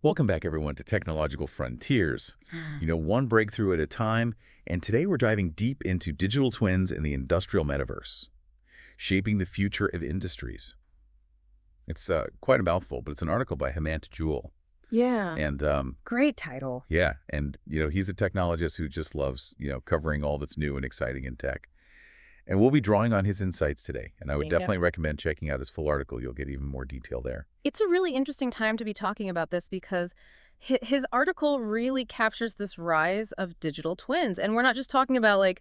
Welcome back, everyone, to Technological Frontiers. One breakthrough at a time, and today we're diving deep into digital twins and the industrial metaverse, shaping the future of industries. It's quite a mouthful, but it's an article by Hemant Jewell. Yeah, And great title. yeah, he's a technologist who just loves, covering all that's new and exciting in tech. And we'll be drawing on his insights today, and I would Yeah. definitely recommend checking out his full article. You'll get even more detail there. It's a really interesting time to be talking about this because his article really captures this rise of digital twins. And we're not just talking about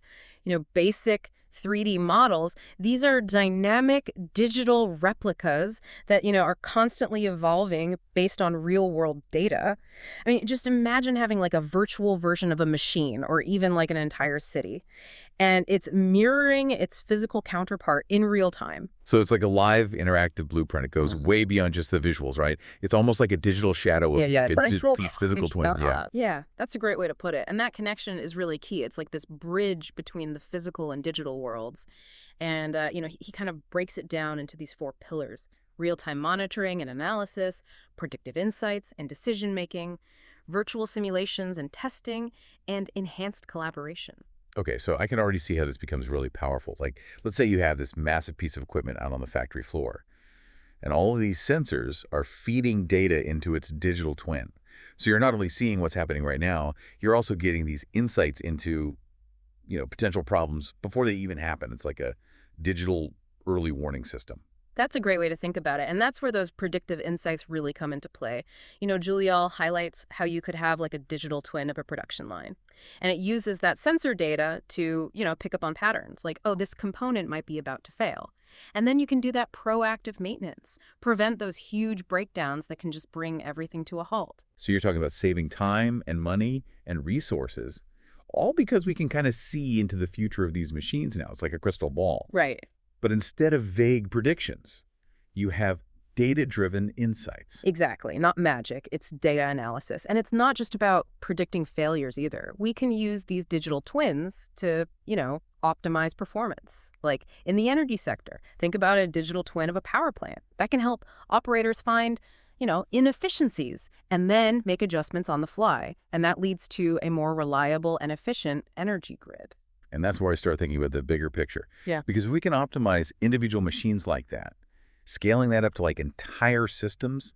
basic 3D models. These are dynamic digital replicas that, are constantly evolving based on real world data. I mean, just imagine having like a virtual version of a machine or even like an entire city. And it's mirroring its physical counterpart in real time. So it's like a live interactive blueprint. It goes way beyond just the visuals, right? It's almost like a digital shadow of its physical twin. Yeah. Yeah, that's a great way to put it. And that connection is really key. It's like this bridge between the physical and digital worlds. And, he kind of breaks it down into these four pillars: real-time monitoring and analysis, predictive insights and decision-making, virtual simulations and testing, and enhanced collaboration. Okay, so I can already see how this becomes really powerful. Like, let's say you have this massive piece of equipment out on the factory floor, and all of these sensors are feeding data into its digital twin. So you're not only seeing what's happening right now, you're also getting these insights into, potential problems before they even happen. It's like a digital early warning system. That's a great way to think about it. And that's where those predictive insights really come into play. Julial highlights how you could have like a digital twin of a production line. And it uses that sensor data to, pick up on patterns like, oh, this component might be about to fail. And then you can do that proactive maintenance, prevent those huge breakdowns that can just bring everything to a halt. So you're talking about saving time and money and resources, all because we can kind of see into the future of these machines now. It's like a crystal ball. Right. But instead of vague predictions, you have data-driven insights. Exactly. Not magic. It's data analysis. And it's not just about predicting failures either. We can use these digital twins to, optimize performance. Like in the energy sector, think about a digital twin of a power plant. That can help operators find, inefficiencies and then make adjustments on the fly. And that leads to a more reliable and efficient energy grid. And that's where I start thinking about the bigger picture. Yeah. Because if we can optimize individual machines like that, scaling that up to like entire systems,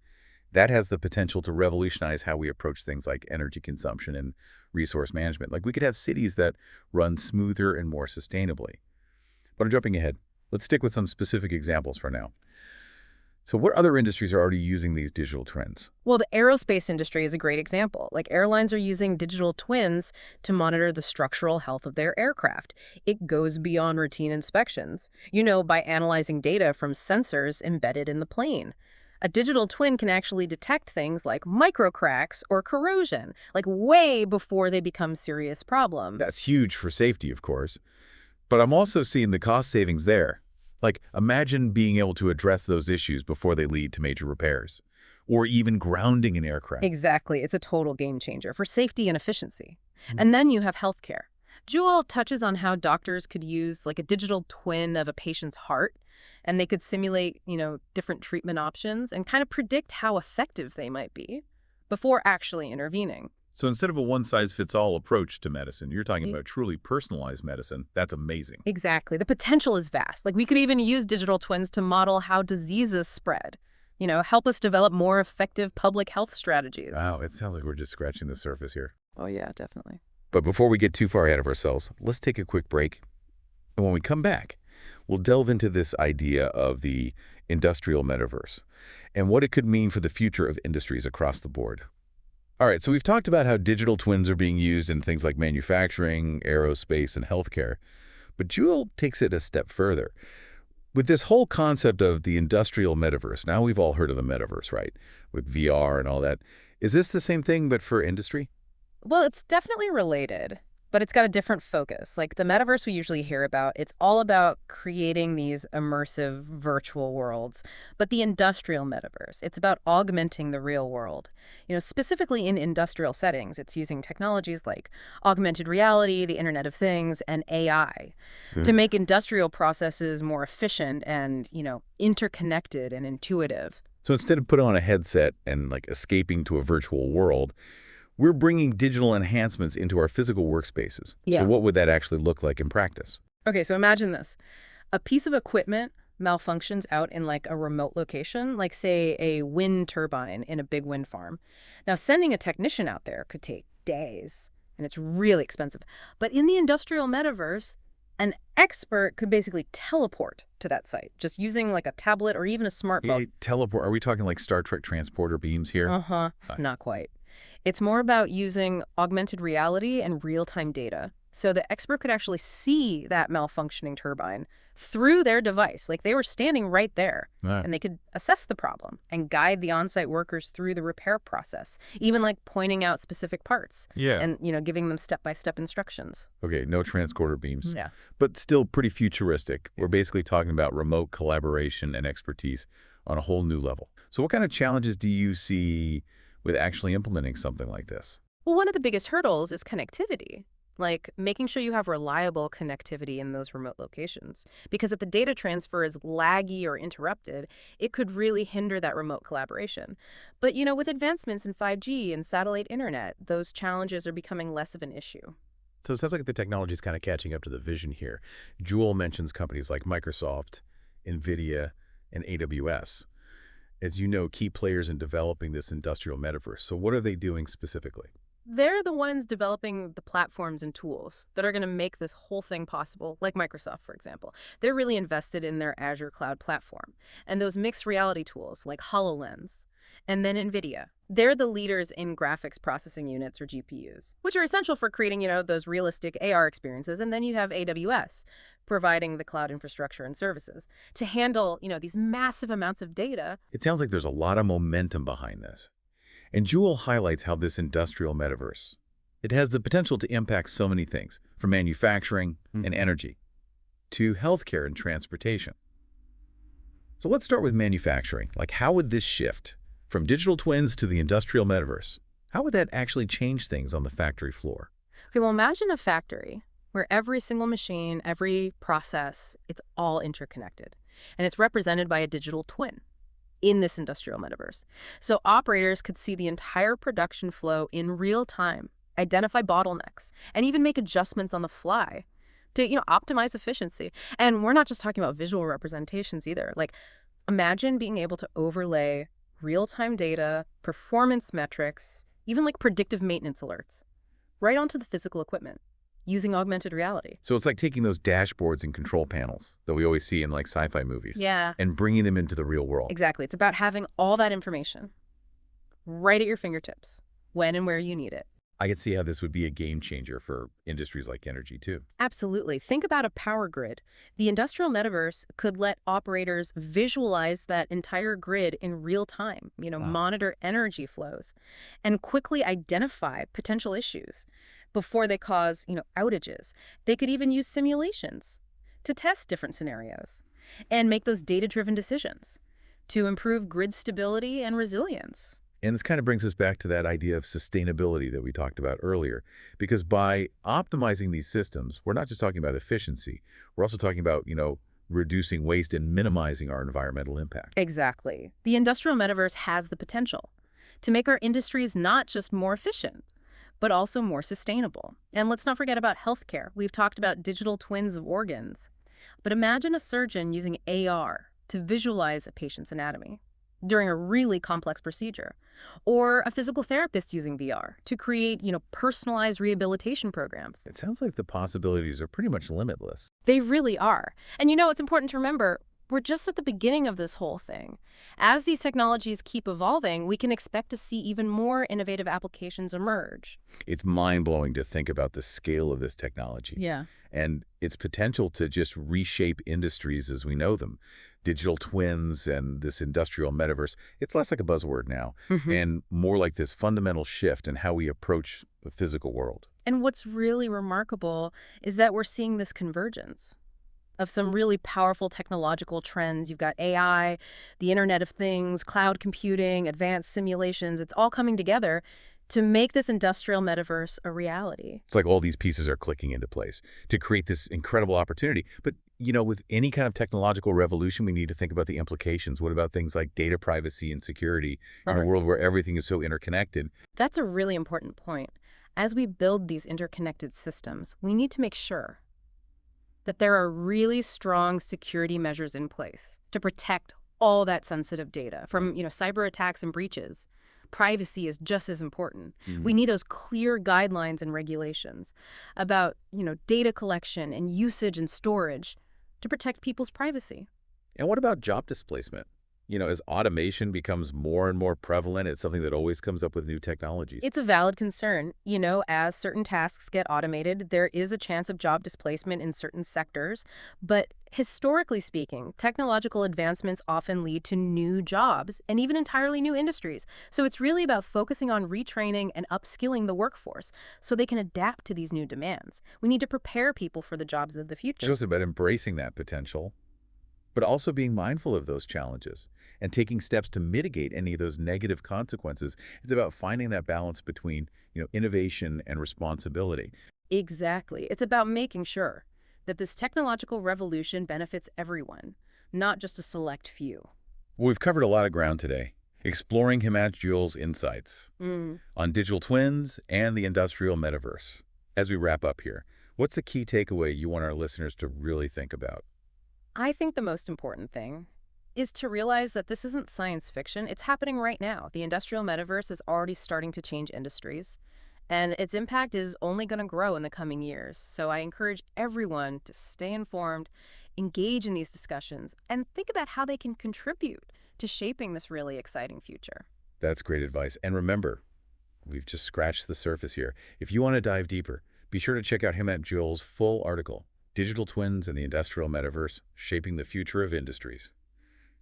that has the potential to revolutionize how we approach things like energy consumption and resource management. Like we could have cities that run smoother and more sustainably. But I'm jumping ahead. Let's stick with some specific examples for now. So what other industries are already using these digital twins? Well, the aerospace industry is a great example. Like airlines are using digital twins to monitor the structural health of their aircraft. It goes beyond routine inspections, by analyzing data from sensors embedded in the plane. A digital twin can actually detect things like microcracks or corrosion, like way before they become serious problems. That's huge for safety, of course. But I'm also seeing the cost savings there. Like, imagine being able to address those issues before they lead to major repairs, or even grounding an aircraft. Exactly. It's a total game changer for safety and efficiency. And then you have healthcare. Jewel touches on how doctors could use like a digital twin of a patient's heart, and they could simulate, different treatment options and kind of predict how effective they might be before actually intervening. So instead of a one-size-fits-all approach to medicine, you're talking about truly personalized medicine. That's amazing. Exactly. The potential is vast. Like we could even use digital twins to model how diseases spread, help us develop more effective public health strategies. Wow, it sounds like we're just scratching the surface here. Oh, yeah, definitely. But before we get too far ahead of ourselves, let's take a quick break. And when we come back, we'll delve into this idea of the industrial metaverse and what it could mean for the future of industries across the board. All right, so we've talked about how digital twins are being used in things like manufacturing, aerospace, and healthcare. But Jewel takes it a step further. With this whole concept of the industrial metaverse, now we've all heard of the metaverse, right? With VR and all that. Is this the same thing but for industry? Well, it's definitely related, but it's got a different focus. Like the metaverse we usually hear about, it's all about creating these immersive virtual worlds. But the industrial metaverse, it's about augmenting the real world. Specifically in industrial settings, it's using technologies like augmented reality, the Internet of Things, and AI to make industrial processes more efficient and, interconnected and intuitive. So instead of putting on a headset and like escaping to a virtual world, we're bringing digital enhancements into our physical workspaces. So Yeah. what would that actually look like in practice? Okay, so imagine this. A piece of equipment malfunctions out in like a remote location, like say a wind turbine in a big wind farm. Now, sending a technician out there could take days, and it's really expensive. But in the industrial metaverse, an expert could basically teleport to that site, just using like a tablet or even a smartphone. Teleport, are we talking like Star Trek transporter beams here? Uh-huh, not quite. It's more about using augmented reality and real-time data. So the expert could actually see that malfunctioning turbine through their device, like they were standing right there, Right. and they could assess the problem and guide the on-site workers through the repair process, even like pointing out specific parts Yeah. and, giving them step-by-step instructions. Okay, no transporter beams, Yeah. but still pretty futuristic. We're basically talking about remote collaboration and expertise on a whole new level. So what kind of challenges do you see with actually implementing something like this? Well, one of the biggest hurdles is connectivity, like making sure you have reliable connectivity in those remote locations. Because if the data transfer is laggy or interrupted, it could really hinder that remote collaboration. But, with advancements in 5G and satellite internet, those challenges are becoming less of an issue. So it sounds like the technology is kind of catching up to the vision here. Jewel mentions companies like Microsoft, NVIDIA, and AWS. As you know, key players in developing this industrial metaverse. So what are they doing specifically? They're the ones developing the platforms and tools that are going to make this whole thing possible, like Microsoft, for example. They're really invested in their Azure cloud platform. And those mixed reality tools like HoloLens, and then NVIDIA. They're the leaders in graphics processing units, or GPUs, which are essential for creating, those realistic AR experiences. And then you have AWS, providing the cloud infrastructure and services to handle, these massive amounts of data. It sounds like there's a lot of momentum behind this. And Jewel highlights how this industrial metaverse, it has the potential to impact so many things, from manufacturing and energy to healthcare and transportation. So let's start with manufacturing. Like, how would this shift from digital twins to the industrial metaverse? How would that actually change things on the factory floor? Okay, well, imagine a factory where every single machine, every process, it's all interconnected. And it's represented by a digital twin in this industrial metaverse. So operators could see the entire production flow in real time, identify bottlenecks, and even make adjustments on the fly to, optimize efficiency. And we're not just talking about visual representations either. Like, imagine being able to overlay real-time data, performance metrics, even like predictive maintenance alerts, right onto the physical equipment using augmented reality. So it's like taking those dashboards and control panels that we always see in like sci-fi movies Yeah, and bringing them into the real world. exactly. It's about having all that information right at your fingertips, when and where you need it. I could see how this would be a game changer for industries like energy too. Absolutely. Think about a power grid. The industrial metaverse could let operators visualize that entire grid in real time, monitor energy flows, and quickly identify potential issues before they cause, outages. They could even use simulations to test different scenarios and make those data-driven decisions to improve grid stability and resilience. And this kind of brings us back to that idea of sustainability that we talked about earlier. Because by optimizing these systems, we're not just talking about efficiency. We're also talking about, reducing waste and minimizing our environmental impact. Exactly. The industrial metaverse has the potential to make our industries not just more efficient, but also more sustainable. And let's not forget about healthcare. We've talked about digital twins of organs. But imagine a surgeon using AR to visualize a patient's anatomy during a really complex procedure, or a physical therapist using VR to create, personalized rehabilitation programs. It sounds like the possibilities are pretty much limitless. They really are. And it's important to remember, we're just at the beginning of this whole thing. As these technologies keep evolving, we can expect to see even more innovative applications emerge. It's mind-blowing to think about the scale of this technology Yeah. and its potential to just reshape industries as we know them. Digital twins and this industrial metaverse, it's less like a buzzword now and more like this fundamental shift in how we approach the physical world. And what's really remarkable is that we're seeing this convergence of some really powerful technological trends. You've got AI, the Internet of Things, cloud computing, advanced simulations. It's all coming together to make this industrial metaverse a reality. It's like all these pieces are clicking into place to create this incredible opportunity. But, with any kind of technological revolution, we need to think about the implications. What about things like data privacy and security in a Right. world where everything is so interconnected? That's a really important point. As we build these interconnected systems, we need to make sure that there are really strong security measures in place to protect all that sensitive data from, cyber attacks and breaches. Privacy is just as important. We Mhm. need those clear guidelines and regulations about, data collection and usage and storage to protect people's privacy. And what about job displacement? As automation becomes more and more prevalent, it's something that always comes up with new technologies. It's a valid concern. As certain tasks get automated, there is a chance of job displacement in certain sectors. But historically speaking, technological advancements often lead to new jobs and even entirely new industries. So it's really about focusing on retraining and upskilling the workforce so they can adapt to these new demands. We need to prepare people for the jobs of the It's future. also about embracing that potential, but also being mindful of those challenges and taking steps to mitigate any of those negative consequences. It's about finding that balance between, innovation and responsibility. Exactly. It's about making sure that this technological revolution benefits everyone, not just a select few. Well, we've covered a lot of ground today, exploring Himat Jule's insights Mm. on digital twins and the industrial metaverse. As we wrap up here, what's the key takeaway you want our listeners to really think about? I think the most important thing is to realize that this isn't science fiction. It's happening right now. The industrial metaverse is already starting to change industries, and its impact is only going to grow in the coming years. So I encourage everyone to stay informed, engage in these discussions, and think about how they can contribute to shaping this really exciting future. That's great advice. And remember, we've just scratched the surface here. If you want to dive deeper, be sure to check out Himat Jule's full article, Digital Twins and the Industrial Metaverse, Shaping the Future of Industries.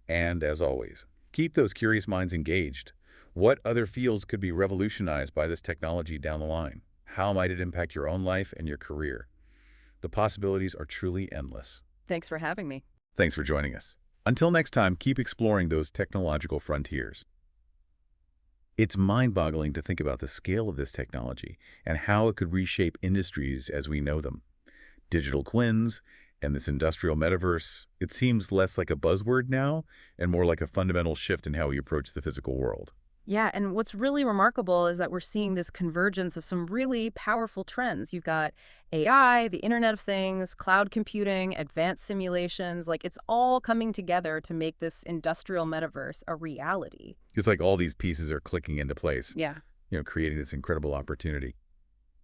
And as always, keep those curious minds engaged. What other fields could be revolutionized by this technology down the line? How might it impact your own life and your career? The possibilities are truly endless. Thanks for having me. Thanks for joining us. Until next time, keep exploring those technological frontiers. It's mind-boggling to think about the scale of this technology and how it could reshape industries as we know them. Digital twins and this industrial metaverse, it seems less like a buzzword now and more like a fundamental shift in how we approach the physical world. Yeah, and what's really remarkable is that we're seeing this convergence of some really powerful trends. You've got AI, the Internet of Things, cloud computing, advanced simulations. Like, it's all coming together to make this industrial metaverse a reality. It's like all these pieces are clicking into place, Yeah. creating this incredible opportunity.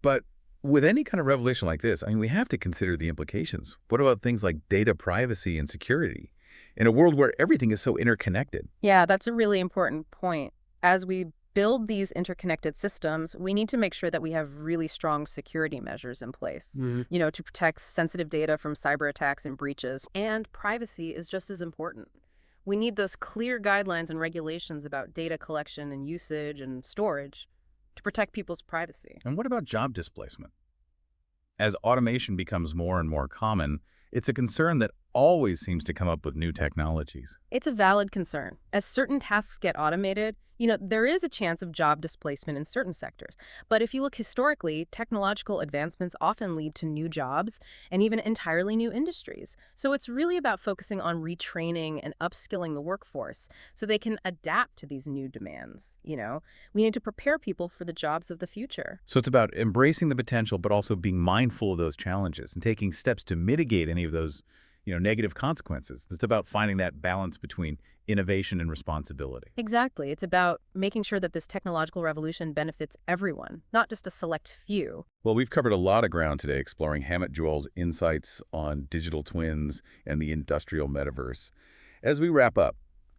But with any kind of revelation like this, we have to consider the implications. What about things like data privacy and security? In a world where everything is so interconnected, Yeah, that's a really important point. As we build these interconnected systems, we need to make sure that we have really strong security measures in place, to protect sensitive data from cyber attacks and breaches. And privacy is just as important. We need those clear guidelines and regulations about data collection and usage and storage to protect people's privacy. and what about job displacement? As automation becomes more and more common, it's a concern that always seems to come up with new technologies. It's a valid concern. As certain tasks get automated, there is a chance of job displacement in certain sectors. But if you look historically, technological advancements often lead to new jobs and even entirely new industries. So it's really about focusing on retraining and upskilling the workforce so they can adapt to these new demands. We need to prepare people for the jobs of the future. So it's about embracing the potential, but also being mindful of those challenges and taking steps to mitigate any of those, negative consequences. It's about finding that balance between innovation and responsibility. Exactly. It's about making sure that this technological revolution benefits everyone, not just a select few. Well, we've covered a lot of ground today exploring Hammett Juel's insights on digital twins and the industrial metaverse. As we wrap up,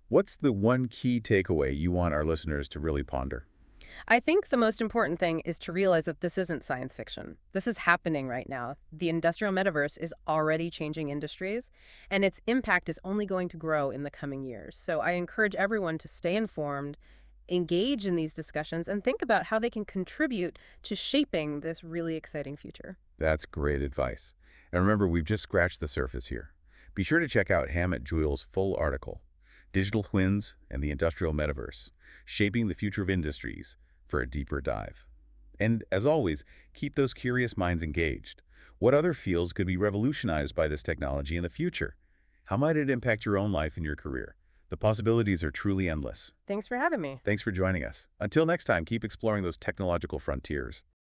what's the one key takeaway you want our listeners to really ponder? I think the most important thing is to realize that this isn't science fiction. This is happening right now. The industrial metaverse is already changing industries, and its impact is only going to grow in the coming years. So I encourage everyone to stay informed, engage in these discussions, and think about how they can contribute to shaping this really exciting future. That's great advice. And remember, we've just scratched the surface here. Be sure to check out Hammett Juel's full article, Digital Twins and the Industrial Metaverse, Shaping the Future of Industries, for a deeper dive. And as always, keep those curious minds engaged. What other fields could be revolutionized by this technology in the future? How might it impact your own life and your career? The possibilities are truly endless. Thanks for having me. Thanks for joining us. Until next time, keep exploring those technological frontiers.